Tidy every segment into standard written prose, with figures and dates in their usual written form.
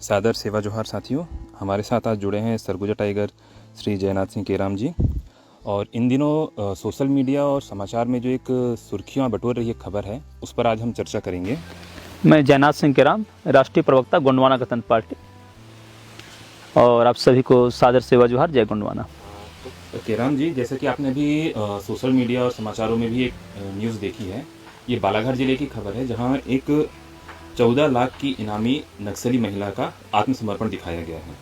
सादर सेवा जोहार साथियों। हमारे साथ आज जुड़े हैं सरगुजा टाइगर श्री जयनाथ सिंह केराम जी। और इन दिनों सोशल मीडिया और समाचार में जो एक सुर्खियां बटोर रही एक खबर है, उस पर आज हम चर्चा करेंगे। मैं जयनाथ सिंह केराम, राष्ट्रीय प्रवक्ता गोंडवाना गणतंत्र पार्टी, और आप सभी को सादर सेवा जोहार, जय गोंडवाना। तो केराम जी, जैसे कि आपने अभी सोशल मीडिया और समाचारों में भी एक न्यूज़ देखी है, ये बालाघाट जिले की खबर है जहां एक 14 लाख की इनामी नक्सली महिला का आत्मसमर्पण दिखाया गया है।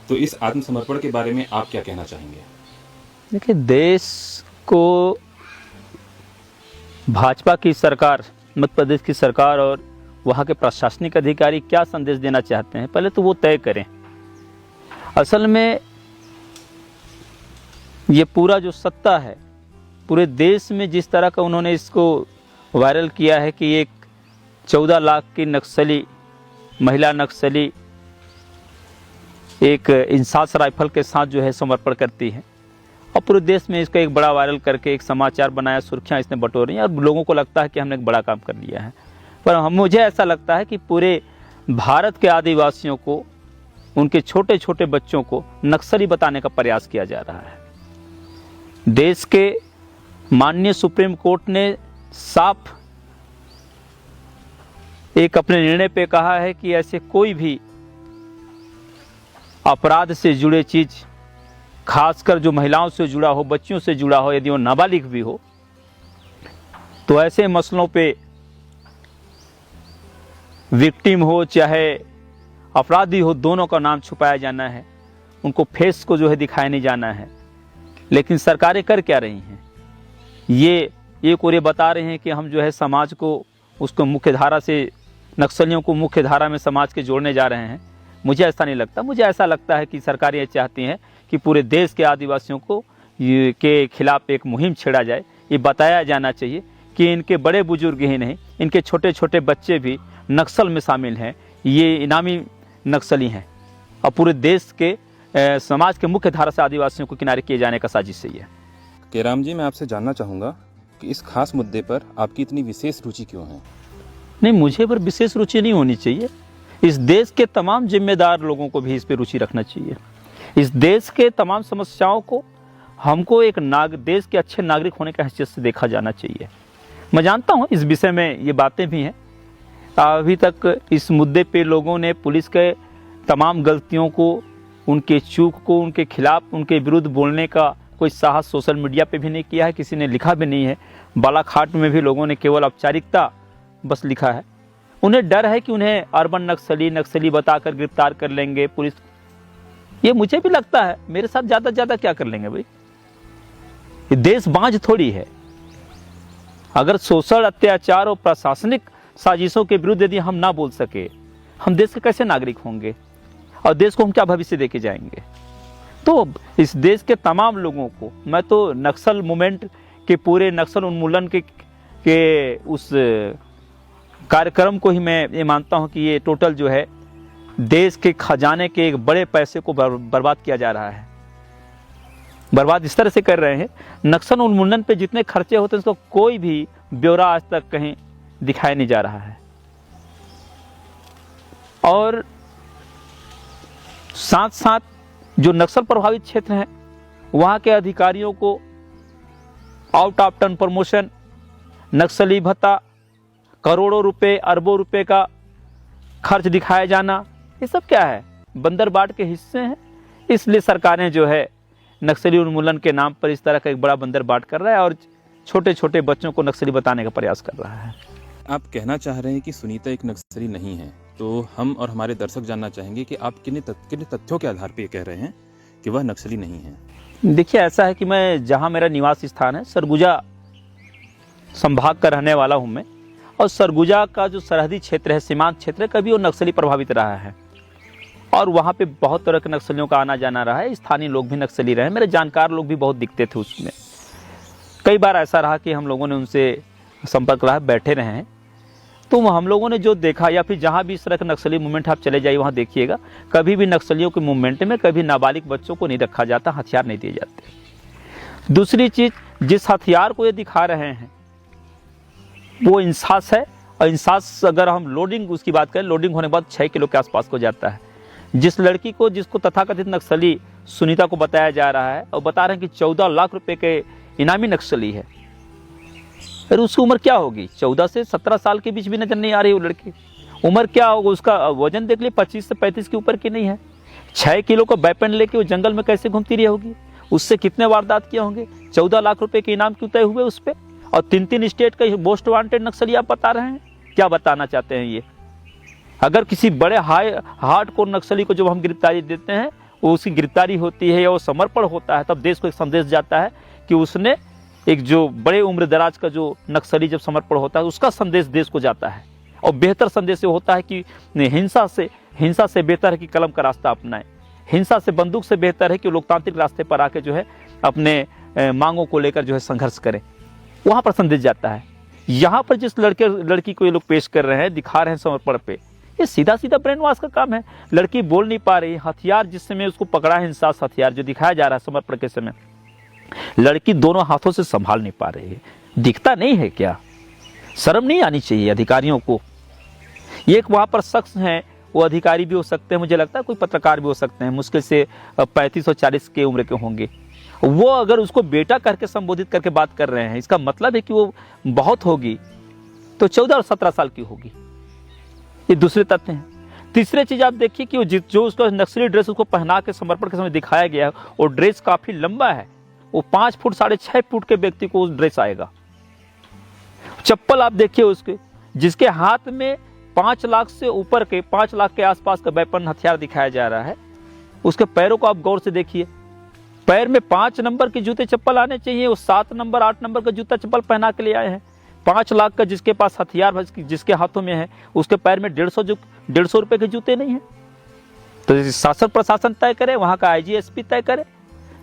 तो इस आत्मसमर्पण के बारे में आप क्या कहना चाहेंगे? देखिए, देश को भाजपा की सरकार, मध्य प्रदेश की सरकार और वहाँ के प्रशासनिक अधिकारी क्या संदेश देना चाहते हैं, पहले तो वो तय करें। असल में ये पूरा जो सत्ता है, पूरे देश में जिस तरह का उन्होंने इसको वायरल किया है कि एक 14 लाख की नक्सली महिला नक्सली एक इंसास राइफल के साथ जो है समर्पण करती है, और पूरे देश में इसका एक बड़ा वायरल करके एक समाचार बनाया, सुर्खियां इसने बटोरी हैं और लोगों को लगता है कि हमने एक बड़ा काम कर लिया है। पर मुझे ऐसा लगता है कि पूरे भारत के आदिवासियों को, उनके छोटे छोटे बच्चों को नक्सली बताने का प्रयास किया जा रहा है। देश के माननीय सुप्रीम कोर्ट ने साफ एक अपने निर्णय पे कहा है कि ऐसे कोई भी अपराध से जुड़े चीज, खासकर जो महिलाओं से जुड़ा हो, बच्चियों से जुड़ा हो, यदि वो नाबालिग भी हो, तो ऐसे मसलों पे विक्टिम हो चाहे अपराधी हो, दोनों का नाम छुपाया जाना है, उनको फेस को जो है दिखाया नहीं जाना है। लेकिन सरकारें कर क्या रही हैं? ये एक और ये बता रहे हैं कि हम जो है समाज को, उसको मुख्य धारा से, नक्सलियों को मुख्य धारा में समाज के जोड़ने जा रहे हैं। मुझे ऐसा नहीं लगता। मुझे ऐसा लगता है कि सरकारें ये चाहती हैं कि पूरे देश के आदिवासियों को के खिलाफ एक मुहिम छेड़ा जाए। ये बताया जाना चाहिए कि इनके बड़े बुजुर्ग ही नहीं, इनके छोटे छोटे बच्चे भी नक्सल में शामिल हैं, ये इनामी नक्सली हैं, और पूरे देश के समाज के मुख्य धारा से आदिवासियों को किनारे किए जाने का साजिश है। केराम जी, मैं आपसे जानना चाहूँगा कि इस खास मुद्दे पर आपकी इतनी विशेष रुचि क्यों है? नहीं, मुझे पर विशेष रुचि नहीं होनी चाहिए। इस देश के तमाम जिम्मेदार लोगों को भी इस पर रुचि रखना चाहिए। इस देश के तमाम समस्याओं को हमको एक देश के अच्छे नागरिक होने की हैसियत से देखा जाना चाहिए। मैं जानता हूँ इस विषय में ये बातें भी हैं। अभी तक इस मुद्दे पे लोगों ने पुलिस के तमाम गलतियों को, उनके चूक को, उनके खिलाफ, उनके विरुद्ध बोलने का कोई साहस सोशल मीडिया पे भी नहीं किया है, किसी ने लिखा भी नहीं है। बालाघाट में भी लोगों ने केवल औपचारिकता बस लिखा है। उन्हें डर है कि उन्हें अर्बन नक्सली बताकर गिरफ्तार कर लेंगे पुलिस। ये मुझे भी लगता है, मेरे साथ ज़्यादा से ज़्यादा क्या कर लेंगे भाई? ये देश बांझ थोड़ी है। अगर सोशल अत्याचार और प्रशासनिक साजिशों के विरुद्ध यदि हम ना बोल सके, हम देश के कैसे नागरिक होंगे और देश को हम क्या भविष्य देके जाएंगे? तो इस देश के तमाम लोगों को, मैं तो नक्सल मूवमेंट के पूरे नक्सल उन्मूलन के उस कार्यक्रम को ही मैं ये मानता हूँ कि ये टोटल जो है देश के खजाने के एक बड़े पैसे को बर्बाद किया जा रहा है। बर्बाद इस तरह से कर रहे हैं, नक्सल उन्मूलन पे जितने खर्चे होते हैं उसका कोई भी ब्यौरा आज तक कहीं दिखाया नहीं जा रहा है। और साथ साथ जो नक्सल प्रभावित क्षेत्र हैं, वहाँ के अधिकारियों को आउट ऑफ टर्न प्रमोशन, नक्सली भत्ता, करोड़ों रुपए, अरबों रुपए का खर्च दिखाया जाना, ये सब क्या है? बंदर बाट के हिस्से हैं। इसलिए सरकारें जो है नक्सली उन्मूलन के नाम पर इस तरह का एक बड़ा बंदर बाट कर रहा है और छोटे छोटे बच्चों को नक्सली बताने का प्रयास कर रहा है। आप कहना चाह रहे हैं कि सुनीता एक नक्सली नहीं है, तो हम और हमारे दर्शक जानना चाहेंगे कि आप किन तथ्यों के आधार पर कह रहे हैं कि वह नक्सली नहीं है? देखिए, ऐसा है कि मैं, जहाँ मेरा निवास स्थान है, सरगुजा संभाग का रहने वाला हूँ मैं, और सरगुजा का जो सरहदी क्षेत्र है, सीमांत क्षेत्र है, कभी वो नक्सली प्रभावित रहा है और वहाँ पे बहुत तरह के नक्सलियों का आना जाना रहा है। स्थानीय लोग भी नक्सली रहे, मेरे जानकार लोग भी बहुत दिखते थे उसमें। कई बार ऐसा रहा कि हम लोगों ने उनसे संपर्क रहा, बैठे रहे हैं, तो हम लोगों ने जो देखा, या फिर जहाँ भी इस तरह का नक्सली मूवमेंट आप चले जाइए वहाँ देखिएगा, कभी भी नक्सलियों के मूवमेंट में कभी नाबालिग बच्चों को नहीं रखा जाता, हथियार नहीं दिए जाते। दूसरी चीज़, जिस हथियार को ये दिखा रहे हैं वो इंसास है, और इंसास अगर हम लोडिंग उसकी बात करें, लोडिंग होने के बाद 6 किलो के आसपास को जाता है। जिस लड़की को, जिसको तथाकथित नक्सली सुनीता को बताया जा रहा है और बता रहे हैं कि 14 लाख रुपए के इनामी नक्सली है, फिर उसकी उम्र क्या होगी? 14 से 17 साल के बीच भी नजर नहीं आ रही वो लड़की। उम्र क्या होगा उसका? वजन देख लिए 25 से 35 के ऊपर की नहीं है। 6 किलो का वेपन लेके वो जंगल में कैसे घूमती रही होगी? उससे कितने वारदात किए होंगे? 14 लाख रुपए के इनाम क्यों तय हुए उस पर? और 3-3 स्टेट का मोस्ट वांटेड नक्सली आप बता रहे हैं। क्या बताना चाहते हैं ये? अगर किसी बड़े हार्डकोर नक्सली को जब हम गिरफ्तारी देते हैं, वो उसकी गिरफ्तारी होती है या वो समर्पण होता है, तब देश को एक संदेश जाता है कि उसने एक जो बड़े उम्र दराज का जो नक्सली जब समर्पण होता है, उसका संदेश देश को जाता है। और बेहतर संदेश ये होता है कि हिंसा से बेहतर है कि कलम का रास्ता अपनाएं। हिंसा से, बंदूक से बेहतर है कि लोकतांत्रिक रास्ते पर आके जो है अपने मांगों को लेकर जो है संघर्ष करें। वहां पर संदेश जाता है। यहाँ पर जिस लड़की को ये लोग पेश कर रहे हैं, दिखा रहे हैं समर्पण पे, ये सीधा सीधा ब्रेन वॉश का काम है। लड़की बोल नहीं पा रही, हथियार जिस समय उसको पकड़ा है, हिंसा हथियार जो दिखाया जा रहा है समर्पण के समय, लड़की दोनों हाथों से संभाल नहीं पा रही है। दिखता नहीं है क्या? शर्म नहीं आनी चाहिए अधिकारियों को। एक वहां पर शख्स हैं, वो अधिकारी भी हो सकते हैं, मुझे लगता है कोई पत्रकार भी हो सकते हैं, मुश्किल से 35 और 40 के उम्र के होंगे। वो अगर उसको बेटा करके संबोधित करके बात कर रहे हैं, इसका मतलब है कि वो बहुत होगी तो 14 और 17 साल की होगी। ये दूसरे तथ्य हैं। तीसरे चीज आप देखिए कि वो जो उसका नक्सली ड्रेस उसको पहना के समर्पण के समय दिखाया गया है, वो ड्रेस काफी लंबा है। वो 5 फुट 6.5 फुट के व्यक्ति को उस ड्रेस आएगा। चप्पल आप देखिए उसके, जिसके हाथ में 5 लाख से ऊपर के, 5 लाख के आसपास का वेपन हथियार दिखाया जा रहा है। उसके पैरों को आप गौर से देखिए, पैर में 5 नंबर के जूते चप्पल आने चाहिए, वो 7 नंबर 8 नंबर का जूता चप्पल पहना के ले आए हैं। 5 लाख का जिसके पास हथियार जिसके हाथों में है, उसके पैर में 150 रुपए के जूते नहीं है। तो शासन प्रशासन तय करे, वहां का IGSP तय करे,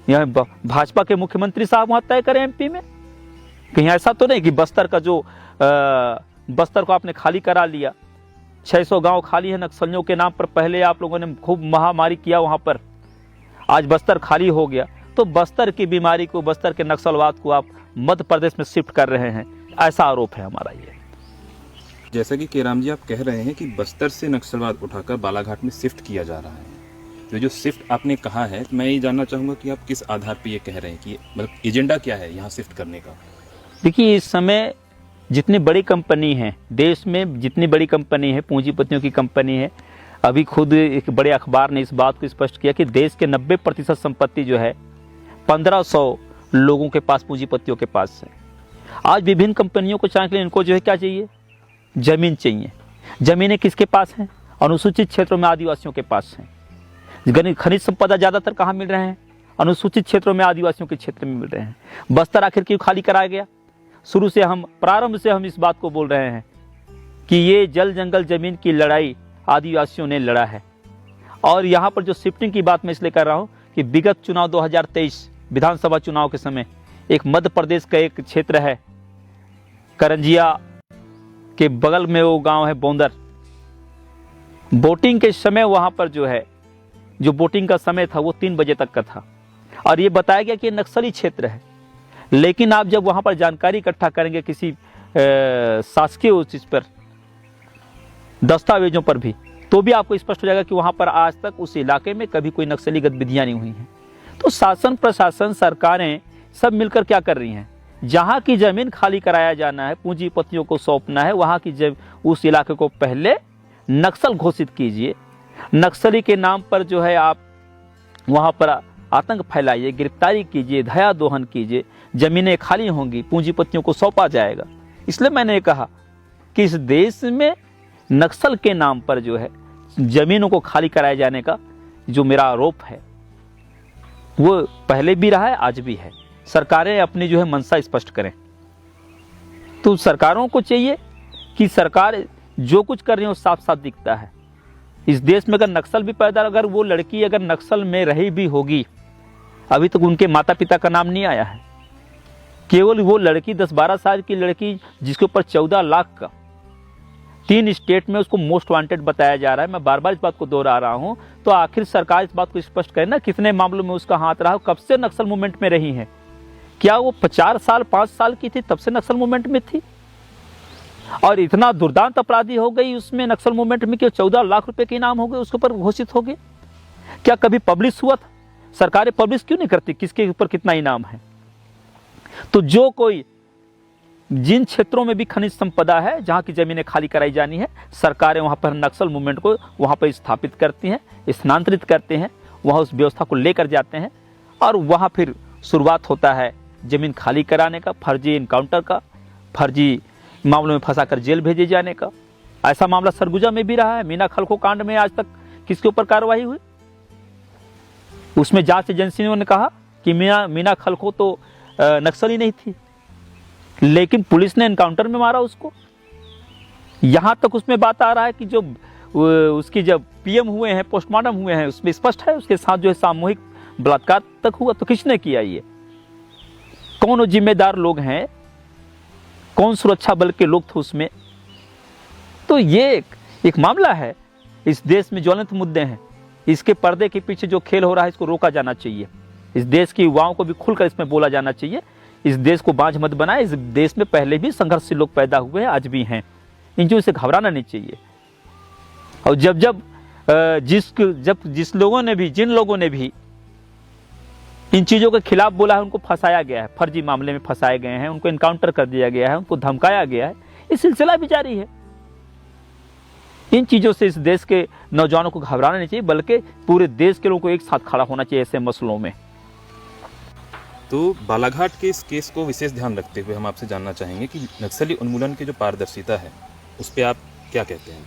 यहाँ भाजपा के मुख्यमंत्री साहब वहां तय करें MP में। कहीं ऐसा तो नहीं कि बस्तर को आपने खाली करा लिया, 600 गांव खाली है नक्सलियों के नाम पर। पहले आप लोगों ने खूब महामारी किया वहां पर, आज बस्तर खाली हो गया, तो बस्तर की बीमारी को, बस्तर के नक्सलवाद को आप मध्य प्रदेश में शिफ्ट कर रहे हैं, ऐसा आरोप है हमारा ये। जैसा कि केराम जी आप कह रहे हैं कि बस्तर से नक्सलवाद उठाकर बालाघाट में शिफ्ट किया जा रहा है, तो जो शिफ्ट आपने कहा है, मैं ये जानना चाहूंगा कि आप किस आधार पर ये कह रहे हैं, कि मतलब एजेंडा क्या है यहाँ शिफ्ट करने का? देखिए, इस समय जितनी बड़ी कंपनी है देश में, जितनी बड़ी कंपनी है, पूंजीपतियों की कंपनी है, अभी खुद एक बड़े अखबार ने इस बात को स्पष्ट किया कि देश के 90% संपत्ति जो है 1500 लोगों के पास, पूंजीपतियों के पास है। आज विभिन्न कंपनियों को चाहने के लिए इनको जो है क्या चाहिए? जमीन चाहिए। जमीनें किसके पास हैं? अनुसूचित क्षेत्रों में आदिवासियों के पास हैं। खनिज संपदा ज्यादातर कहाँ मिल रहे हैं? अनुसूचित क्षेत्रों में, आदिवासियों के क्षेत्र में मिल रहे हैं। बस्तर आखिर क्यों खाली कराया गया? शुरू से प्रारंभ से हम इस बात को बोल रहे हैं कि ये जल जंगल जमीन की लड़ाई आदिवासियों ने लड़ा है। और यहाँ पर जो शिफ्टिंग की बात मैं इसलिए कर रहा हूँ कि विगत चुनाव 2023 विधानसभा चुनाव के समय एक मध्य प्रदेश का एक क्षेत्र है, करंजिया के बगल में वो गांव है बोंदर। वोटिंग के समय वहां पर जो है, जो वोटिंग का समय था वो 3 बजे तक का था, और ये बताया गया कि ये नक्सली क्षेत्र है। लेकिन आप जब वहां पर जानकारी इकट्ठा करेंगे किसी शासकीय उस चीज पर, दस्तावेजों पर भी, तो भी आपको स्पष्ट हो जाएगा कि वहां पर आज तक उस इलाके में कभी कोई नक्सली गतिविधियां नहीं हुई हैं। तो शासन प्रशासन सरकारें सब मिलकर क्या कर रही हैं? जहां की जमीन खाली कराया जाना है, पूंजीपतियों को सौंपना है, वहां की उस इलाके को पहले नक्सल घोषित कीजिए। नक्सली के नाम पर जो है आप वहां पर आतंक फैलाइए, गिरफ्तारी कीजिए, दया दोहन कीजिए, जमीनें खाली होंगी, पूंजीपतियों को सौंपा जाएगा। इसलिए मैंने कहा कि इस देश में नक्सल के नाम पर जो है जमीनों को खाली कराए जाने का जो मेरा आरोप है वो पहले भी रहा है, आज भी है। सरकारें अपनी जो है मंशा स्पष्ट करें। तो सरकारों को चाहिए कि सरकार जो कुछ कर रही है वो साफ साफ दिखता है। इस देश में अगर नक्सल भी पैदा, अगर वो लड़की अगर नक्सल में रही भी होगी, अभी तक उनके माता पिता का नाम नहीं आया है। केवल वो लड़की 10-12 साल की लड़की जिसके ऊपर 14 लाख का 3 स्टेट में उसको मोस्ट वांटेड बताया जा रहा है, मैं बार बार इस बात को दोहरा रहा हूं, तो आखिर सरकार इस बात को स्पष्ट करे ना, कितने मामलों में उसका हाथ रहा, कब से नक्सल मूवमेंट में रही है। क्या वो 4 साल 5 साल की थी तब से नक्सल मूवमेंट में थी? और इतना दुर्दांत अपराधी हो गई उसमें नक्सल मूवमेंट में कि 14 लाख रुपए के इनाम हो गए, उसके ऊपर घोषित हो गए। क्या कभी पब्लिश हुआ था? सरकारें पब्लिश क्यों नहीं करती किसके ऊपर कितना इनाम है? तो जो कोई जिन क्षेत्रों में भी खनिज संपदा है, जहां की जमीनें खाली कराई जानी है, सरकारें वहां पर नक्सल मूवमेंट को वहां पर स्थापित करती हैं, स्थानांतरित करते हैं, वहां उस व्यवस्था को लेकर जाते हैं और वहां फिर शुरुआत होता है जमीन खाली कराने का, फर्जी इनकाउंटर का, फर्जी मामलों में फंसाकर जेल भेजे जाने का। ऐसा मामला सरगुजा में भी रहा है। मीना खलखो कांड में आज तक किसके ऊपर कार्रवाई हुई? उसमें जांच एजेंसियों ने कहा कि मीना खलखो तो नक्सली नहीं थी, लेकिन पुलिस ने एनकाउंटर में मारा उसको। यहां तक उसमें बात आ रहा है कि जो उसकी जब पीएम हुए हैं, पोस्टमार्टम हुए हैं, उसमें स्पष्ट है उसके साथ जो है सामूहिक बलात्कार तक हुआ। तो किसने किया ये? कौन वो जिम्मेदार लोग हैं? कौन सुरक्षा बल के लोग थे उसमें? तो ये एक मामला है। इस देश में ज्वलंत मुद्दे हैं। इसके पर्दे के पीछे जो खेल हो रहा है इसको रोका जाना चाहिए। इस देश के युवाओं को भी खुलकर इसमें बोला जाना चाहिए। इस देश को बांझ मत बनाए। इस देश में पहले भी संघर्षशील लोग पैदा हुए हैं, आज भी हैं। इन चीजों से घबराना नहीं चाहिए। और जिन लोगों ने भी इन चीजों के खिलाफ बोला है, उनको फंसाया गया है, फर्जी मामले में फंसाए गए हैं, उनको इनकाउंटर कर दिया गया है, उनको धमकाया गया है। ये सिलसिला भी जारी है। इन चीजों से इस देश के नौजवानों को घबराना नहीं चाहिए, बल्कि पूरे देश के लोगों को एक साथ खड़ा होना चाहिए ऐसे मसलों में। तो बालाघाट के इस केस को विशेष ध्यान रखते हुए हम आपसे जानना चाहेंगे कि नक्सली उन्मूलन की जो पारदर्शिता है उस पर आप क्या कहते हैं?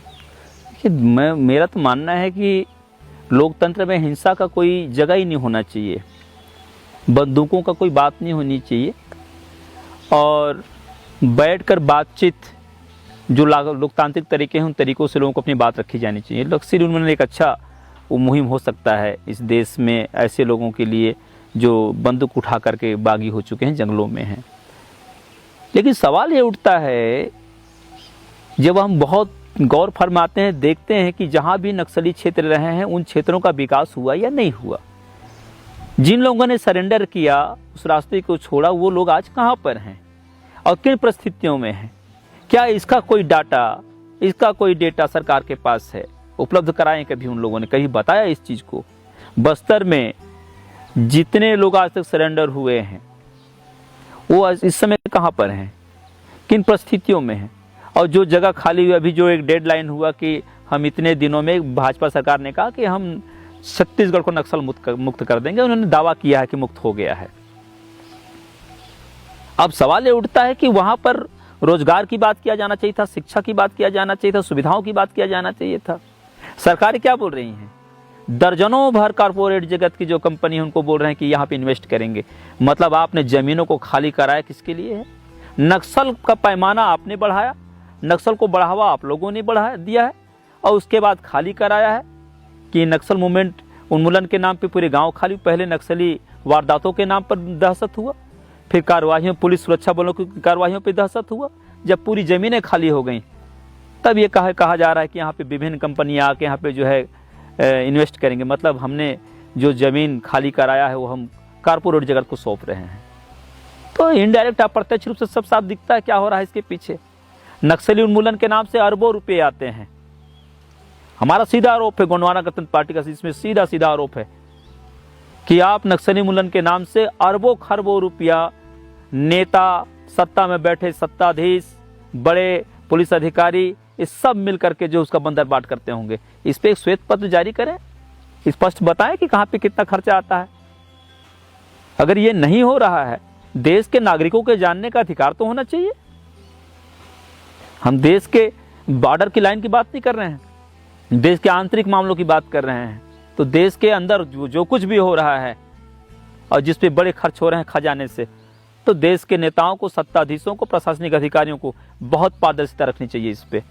मेरा तो मानना है कि लोकतंत्र में हिंसा का कोई जगह ही नहीं होना चाहिए, बंदूकों का कोई बात नहीं होनी चाहिए, और बैठकर बातचीत जो लोकतांत्रिक तरीके हैं उन तरीकों से लोगों को अपनी बात रखी जानी चाहिए। नक्सली उन्मूलन एक अच्छा मुहिम हो सकता है इस देश में ऐसे लोगों के लिए जो बंदूक उठा करके बागी हो चुके हैं, जंगलों में हैं। लेकिन सवाल ये उठता है, जब हम बहुत गौर फरमाते हैं, देखते हैं कि जहाँ भी नक्सली क्षेत्र रहे हैं उन क्षेत्रों का विकास हुआ या नहीं हुआ। जिन लोगों ने सरेंडर किया, उस रास्ते को छोड़ा, वो लोग आज कहाँ पर हैं और किन परिस्थितियों में हैं? क्या इसका कोई डाटा, इसका कोई डेटा सरकार के पास है? उपलब्ध कराएं कभी उन लोगों ने, कहीं बताया इस चीज़ को? बस्तर में जितने लोग आज तक सरेंडर हुए हैं वो इस समय कहाँ पर हैं, किन परिस्थितियों में हैं? और जो जगह खाली हुई, अभी जो एक डेडलाइन हुआ कि हम इतने दिनों में, भाजपा सरकार ने कहा कि हम छत्तीसगढ़ को नक्सल मुक्त कर देंगे, उन्होंने दावा किया है कि मुक्त हो गया है। अब सवाल ये उठता है कि वहां पर रोजगार की बात किया जाना चाहिए था, शिक्षा की बात किया जाना चाहिए था, सुविधाओं की बात किया जाना चाहिए था। सरकारें क्या बोल रही हैं? दर्जनों भर कारपोरेट जगत की जो कंपनी है उनको बोल रहे हैं कि यहाँ पे इन्वेस्ट करेंगे। मतलब आपने जमीनों को खाली कराया किसके लिए है? नक्सल का पैमाना आपने बढ़ाया, नक्सल को बढ़ावा आप लोगों ने बढ़ा दिया है, और उसके बाद खाली कराया है कि नक्सल मूवमेंट उन्मूलन के नाम पे पूरे गांव खाली। पहले नक्सली वारदातों के नाम पर दहशत हुआ, फिर कार्रवाइयों, पुलिस सुरक्षा बलों की कार्रवाइयों पे दहशत हुआ। जब पूरी ज़मीनें खाली हो गई तब ये कहा जा रहा है कि यहाँ पे विभिन्न कंपनियाँ आके यहाँ पे जो है इन्वेस्ट करेंगे। मतलब हमने जो ज़मीन खाली कराया है वो हम कारपोरेट जगत को सौंप रहे हैं। तो इनडायरेक्ट अप्रत्यक्ष रूप से सब साफ दिखता है क्या हो रहा है इसके पीछे। नक्सली उन्मूलन के नाम से अरबों रुपये आते हैं। हमारा सीधा आरोप है, गोंडवाना गणतंत्र पार्टी का इसमें सीधा आरोप है कि आप नक्सली उन्मूलन के नाम से अरबों खरबों रुपया नेता, सत्ता में बैठे सत्ताधीश, बड़े पुलिस अधिकारी, ये सब मिल करके जो उसका बंदरबाट करते होंगे। इस पे एक श्वेत पत्र जारी करें, स्पष्ट बताएं कि कहाँ पे कितना खर्चा आता है। अगर ये नहीं हो रहा है, देश के नागरिकों के जानने का अधिकार तो होना चाहिए। हम देश के बॉर्डर की लाइन की बात नहीं कर रहे हैं, देश के आंतरिक मामलों की बात कर रहे हैं। तो देश के अंदर जो कुछ भी हो रहा है और जिस पे बड़े खर्च हो रहे हैं खजाने से, तो देश के नेताओं को, सत्ताधीशों को, प्रशासनिक अधिकारियों को बहुत पारदर्शिता रखनी चाहिए इस पे।